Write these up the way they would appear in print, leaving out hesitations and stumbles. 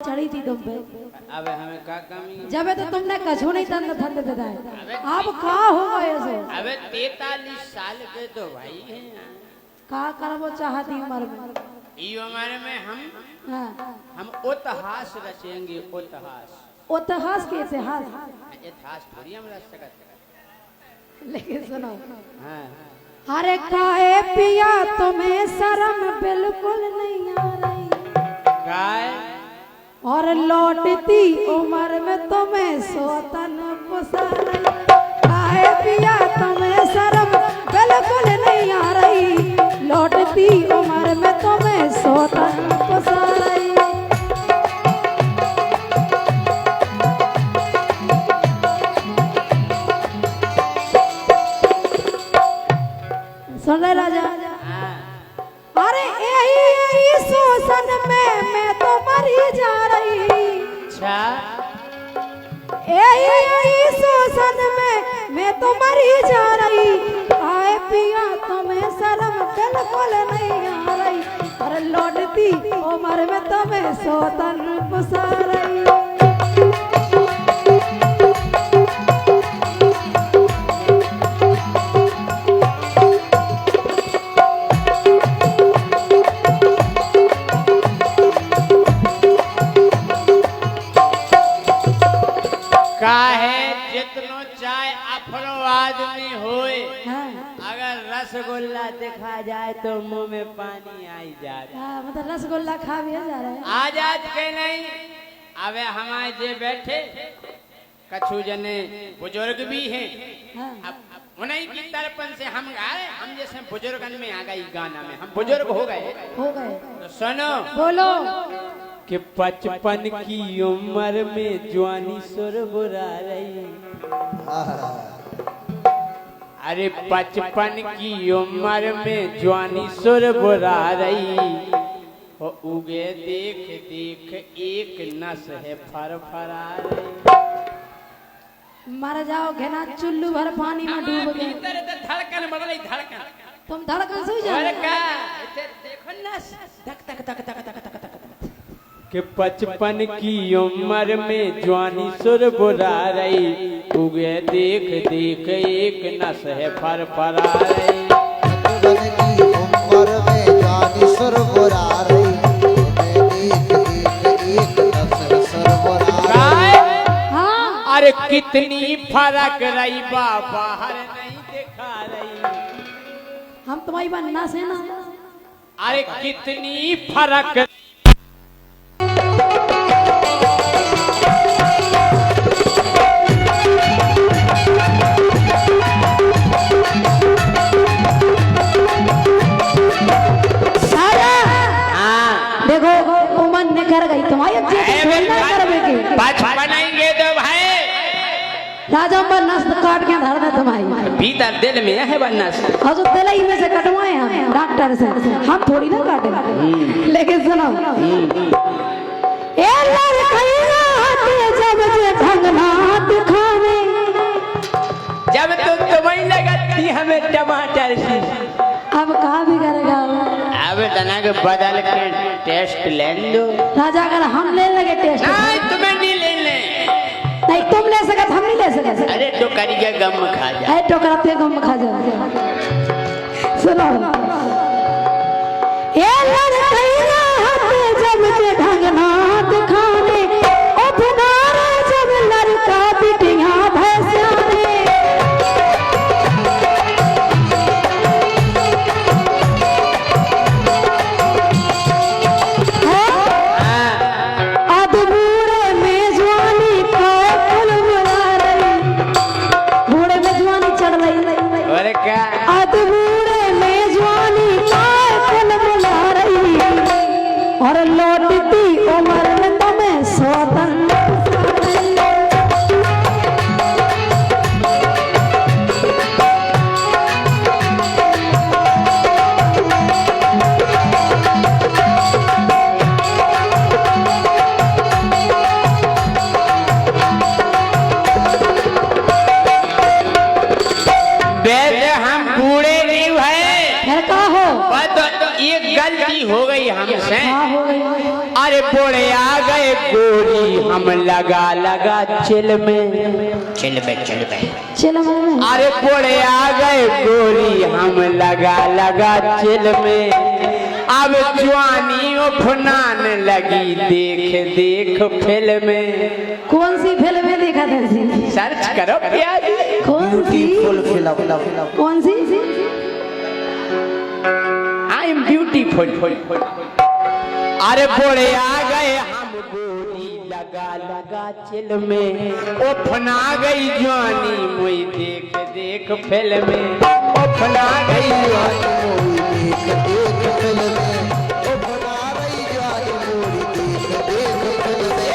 चढ़ी थी तुम पे। अबे हमें का कमी? जब तो तुमने कछू नहीं तंद थंद बताए, अब का हो गए सो? अबे 43 साल के तो भाई हैं। का करबो चाहती उम्र में? ई उम्र में हम इतिहास रचेंगे। इतिहास के इतिहास इतिहास थोड़ी हम रच सकते। लेकिन सुनो, हाँ अरे काहे पिया तुम्हें शर्म बिल्कुल नहीं आ रही, काय और लौटती उम्र में तुम्हें सोतन पुसा रही। काहे पिया तुम्हें शर्म बिल्कुल नहीं आ रही, लौटती उम्र में तुम्हें सोतन पुसा रही। सुन रहे राजा? अरे यही शोषण में मैं तो मरी जा रही। अच्छा यही शोषण में मैं तो मरी जा रही। आए पिया तुम्हें शर्म बिल्कुल नहीं आ रही, और लौटती उम्र में तुम्हें सोतन पुसा रही। जितनो चाहे अफरो आदमी होए, अगर रसगुल्ला दिखा जाए तो मुंह में पानी आई जाता। मतलब रसगुल्ला खा भी जा रहा है आजाद के नहीं। अबे हमारे जे बैठे कछु जने बुजुर्ग भी हैं। अब उन्हीं की तरफन से हम गाए, हम जैसे बुजुर्गन में आ गई गाना में, हम बुजुर्ग हो गए। तो सुनो, बोलो कि 55 की उम्र में जवानी सुर बुरा रही। अरे 55 की उम्र में जवानी सुर बुरा रही, और उगे देख देख एक नस है फरफरा रही। मर जाओ घेना चुल्लू भर पानी में डूब गए। धड़कन बढ़ रही, धड़कन। तुम धड़कन से जाओ। देखो नस धक धक धक धक धक धक धक कि 55 की उम्र में जवानी सुर बुरा रही, उगे देख देख एक नस है फरफरा रही। 55 की उम्र में जवानी सुर बुरा रही, उगे देख देख एक नस है सुर बुरा रही। अरे कितनी फर्क रही बाहर नहीं दिखा रही। हम तुम्हारी बात ना से ना। अरे कितनी फर्क। देखो उमन ने कर गई तुम्हारी बनाएंगे तो भाई राजा बनस काट के धर दे तुम्हारी भीतर दिल में है बनस। हाँ जो दिल ही में से कटवाए हम डॉक्टर से, हम थोड़ी ना काटे। लेकिन सुनो, ए लड़कैया हाथे जब जे भंगना दिखावे, जब तुम्हें लगती हमें टमाटर से। अब कहाँ भी करेगा? अब तना के बदल के टेस्ट ले लो। राजा अगर हम ले लगे टेस्ट, नहीं तुम्हें नहीं लेने। नहीं तुम ले सकत, हम नहीं ले सकत। अरे टोकरी के गम खा जा। अरे टोकरा पे गम खा जा। सुनो, ए लड़कैया हाथे जब जे भंगना दिखावे, ओ पुनारा जब लड़का बिटिया भैंसियाने। और लौटती उम्र में तुम्हें सोतन हम बूढ़े नहीं भाई। का हो एक गलती हो गई हमसे। हो गई। अरे बूढ़े आ गए गोरी हम लगा लगा चिल में चिल में अरे कोड़े आ गए गोरी हम लगा लगा चिल में अब जवानी उफनान लगी देख देख फिल्म में। कौन सी फिल्म में देखा था जी? सर्च करो क्या कौन सी कौन सी? I am beautiful. अरे बोले आ गए हम गोरी लगा लगा चिल में उफना गई जवानी मुई देख देख फिल्म में उफना गई जवानी देख देख फिल्म में उफना गई जवानी मोरी देख देख फिल्म में।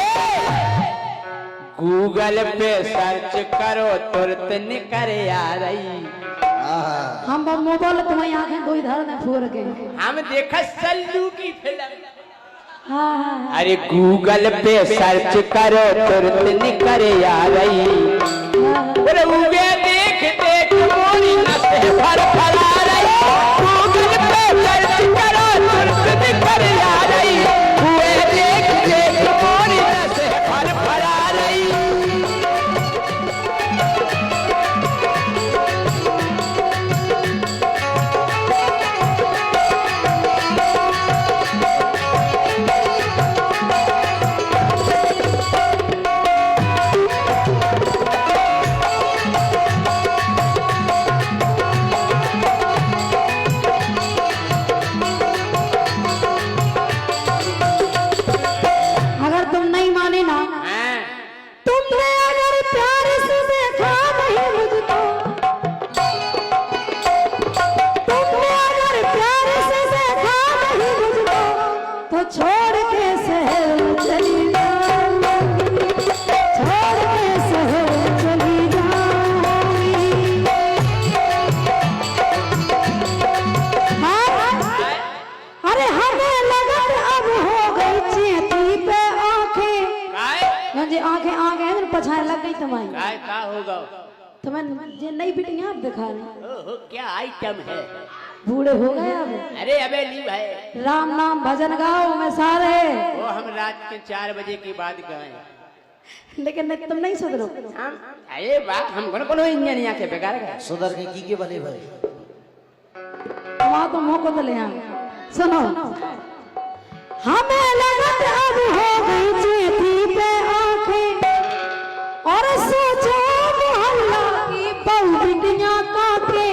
गूगल पे सर्च करो तुरंत निकल आ रही। हम मोबाइल तुम्हारी आंखें दो इधर न फोड़ के हम देखा सल्लू की फिल्म। हाँ। अरे गूगल पे सर्च करो तुरंत निकल आ रही। अरे उगे देख देख मोरी नसें फर फरा रही। गूगल पे सर्च करो तुरंत निकल आ रही। उगे देख देख मोरी नसें फर फरा रही। तुम्हें नई बिटिया आप दिखा रहे क्या आइटम है? बूढ़े हो गए अब। अरे अबे ली भाई राम नाम भजन गाओ में सारे। वो हम रात के 4 बजे के बाद गाए। लेकिन तुम नहीं सुधरो। हम अरे बात हम कौन इंजनिया के बेकार का सुधर के की बने भाई वहां तो मौको तो ले सुनो। हमें लगत अब हो गई चेती पे आंखें और सोचो मोहल्ला की बहु बिटिया काके।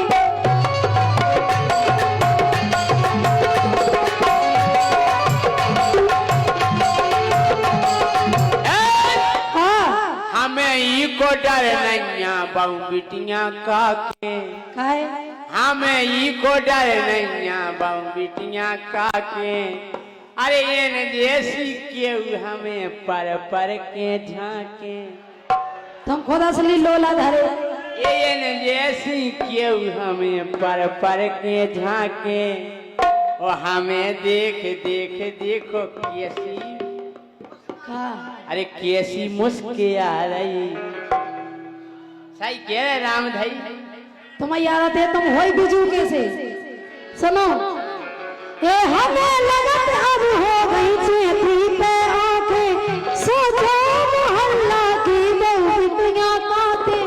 हमें ई को डर नैया बहु बिटिया काके। हमें ई को डर नैया बहु बिटिया काके। अरे ये न देसी केहू हमें पर पर के झाके। तुम खुद असली लोला धरे। ये न देसी केहू हमें पर पर के झाके। और हमें देख देख देखो कैसी अरे कैसी मुस्के आ रही। सही कह रहे राम भाई। तुम यार थे तुम होई बिजू कैसे सुनो। ए हमें लगत अब हो गई चेती पे आंखें सोचो मोहल्ला की बहु बिटिया काते।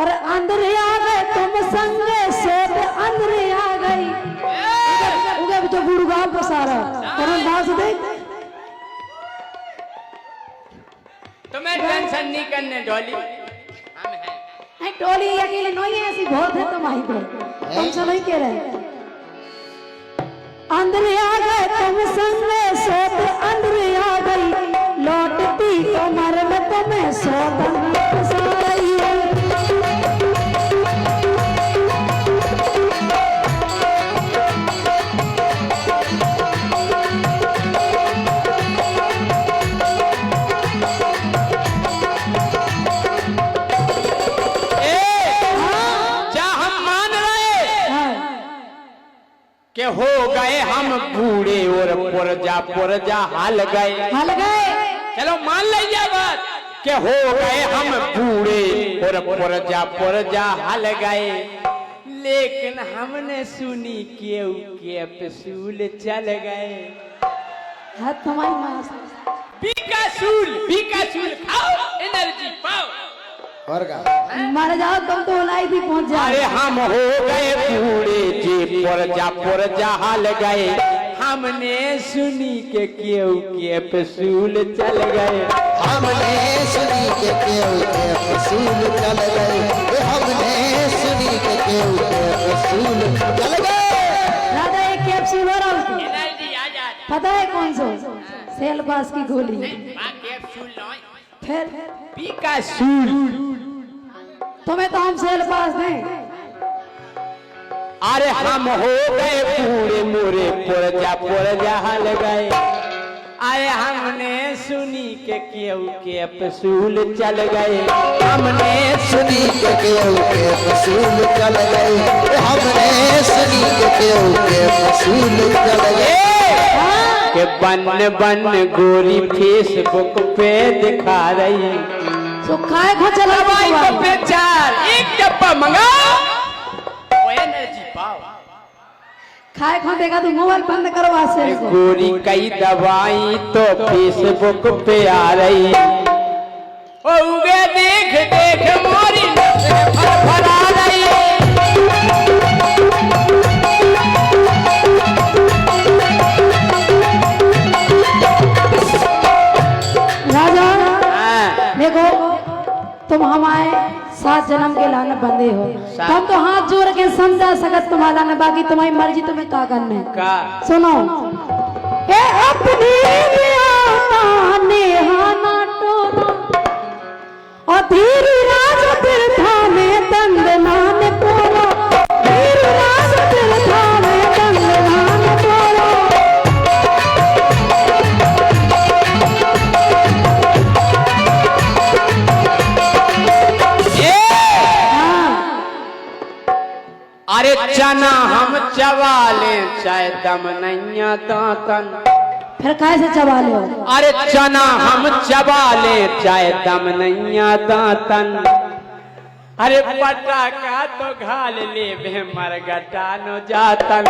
और अंदर आ गए तुम संगे सोते अंदर आ गई। उगे जो गुड़गांव को सारा करण दास दे। तुम्हें टेंशन नहीं करने डॉली हम हैं। टोली अकेले नहीं है ऐसी बहुत है तुम्हारी पे टेंशन नहीं कह रहे। अंदर आ गए तुम संगे सोते अंदर आ गई लौटती उम्र में तुम्हें सोतन पसाई। के हो गए हम बूढ़े और पुरजा हाल गए। चलो मान लीजिए बात के हो गए हम बूढ़े और पुरजा हाल गए। लेकिन हमने सुनी केहू के पसूल चल गए। तुम्हारी बीकासूल खाओ एनर्जी पाओ। और का मर जाओ तुम तो लाई भी पहुंच जाओ। अरे हम हो गए बूढ़े जी पुर जा हाल गए, हमने सुनी के केव के फसूल चल गए। हमने सुनी के केव के फसूल चल गए, हमने सुनी के केव के फसूल चल गए। राजा एक कैप्सूल और एनर्जी आ जाए। पता है कौन सा? सेल पास की गोली। कैप्सूल नहीं, फिर बीकासूल। तुम्हें तो हम सेल पास दें। अरे हम हो गए पूरे मोरे पुर जा हाल गए। अरे हमने सुनी के केव के फसूल चल गए, हमने सुनी के केव के फसूल चल गए, हमने सुनी के केव के फसूल चल गए। के बन गोरी फेसबुक पे दिखा रही, सुखाए खो चला दवाई को बेचार एक डब्बा मंगाओ, वो एनर्जी पाओ। खाए खो देगा तो मोबाइल बंद करवा से गोरी कई दवाई तो फेसबुक पे आ रही, उगे देख देख मोरी नसें फरफरा रही। राजा देखो तुम हमारे 7 जन्म के लाने बंदे हो, हम तो हाथ जोड़ के समझा सकत तुम्हारा न, बाकी तुम्हारी मर्जी तुम्हें क्या करना है। का सुनो ए अपनी नेहाना टोना और धीर राज तीर्था में दंडनान पोलो, धीर राज तीर्था में दंडनान पोलो। अरे चना हम चबा ले चाहे दम नैया दांतन। फिर कैसे चबा लो? अरे चना हम चबा ले चाहे दम नैया दांतन। अरे पटाखा तो घाल ले बे मरगटा नो जातन,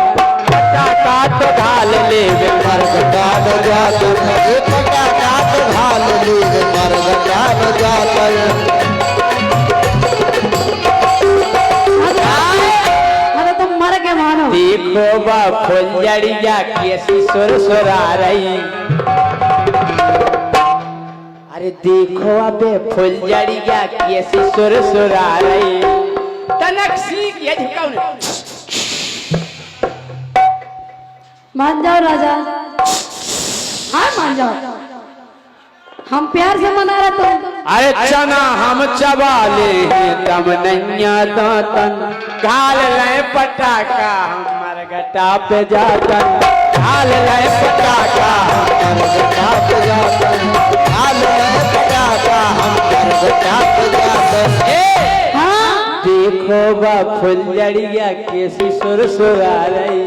पटाखा तो घाल ले बे मरगटा न जातन, पटाखा तो घाल ले मरगटा न जातन। देखो बा फुलझड़िया कैसी सुरसुरा रही। अरे देखो अबे फुलझड़िया कैसी सुरसुरा रही। तनकसी ये झुकाओ ना। मान जाओ राजा, हाँ मान जाओ, हम प्यार से मना रहे तुम। अरे चना हम चबा ले दम नैया दांतन, घाल ले पटाखा हम मरगटा पे जातन, घाल ले पटाखा हम मरगटा पे जातन, घाल ले पटाखा हम मरगटा पे जातन। हाँ देखो बा फुलझड़िया कैसी सुरसुरा रही।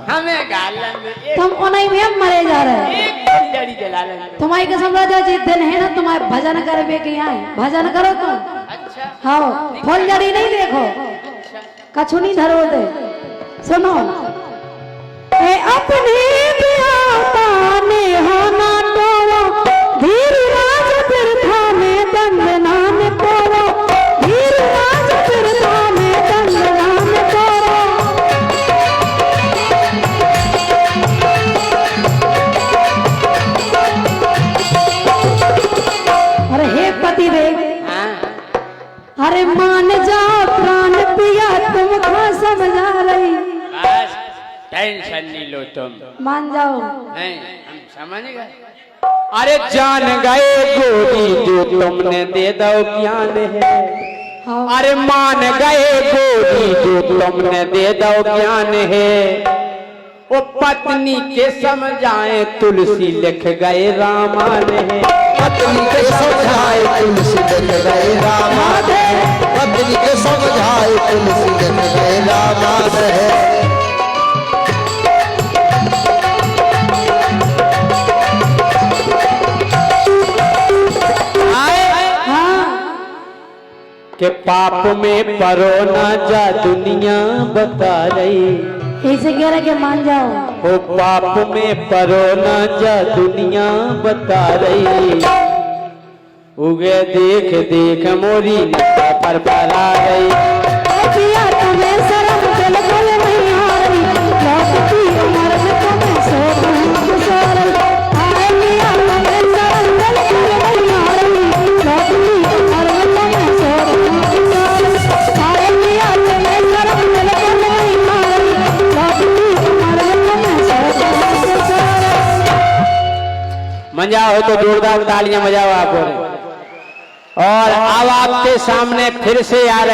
हमें गालन में तुम उन्हीं में हम मरे जा रहे हैं। एक फुलझड़ी जला लेंगे। तुम्हारी कसम राजा जिस दिन है ना तुम्हारे भजन करवे के यहाँ भजन करो तुम। अच्छा हाँ फुलझड़ी नहीं देखो, कछु नहीं धरो दे। सुनो ए अपने ब्याता नेहाना टोलो, धीर राज तीर्था में दंडनान पोलो, धीर राज तीर्था में दंडनान पोलो। अरे हे पति देव, अरे मान जाओ प्राण पिया तुम खा समझा रही। बस टेंशन नहीं लो तुम, मान जाओ। नहीं हम समझ गए। अरे जान गए गोरी जो तुमने दे दो ज्ञान है। हाँ। अरे मान गए गोरी जो तुमने दे दो ज्ञान है। वो पत्नी के समझाए तुलसी लिख गए रामान है। पत्नी के समझाए तुलसी लिख गए रामान है, पत्नी के समझाए तुलसी लिख गए रामान है। के पाप में परो ना जा दुनिया बता रही। ऐसे कह रहे कि मान जाओ। ओ पाप में परो न जा दुनिया बता रही, उगे देख देख मोरी नशा पर बरा रही। ए पिया तुम्हें शर्म बिल्कुल नहीं आ रही, लौटती उम्र में तुम्हें शोभन गुजार रही। आए पिया तुम्हें शर्म बिल्कुल नहीं आ रही, लौटती उम्र में तुम्हें शोभन गुजार रही। आए पिया तुम्हें शर्म बिल्कुल नहीं आ रही, लौटती उम्र में तुम्हें शोभन गुजार रही। मजा हो तो जोरदार तालियां बजाओ आप। और अब आपके सामने फिर से आ रहे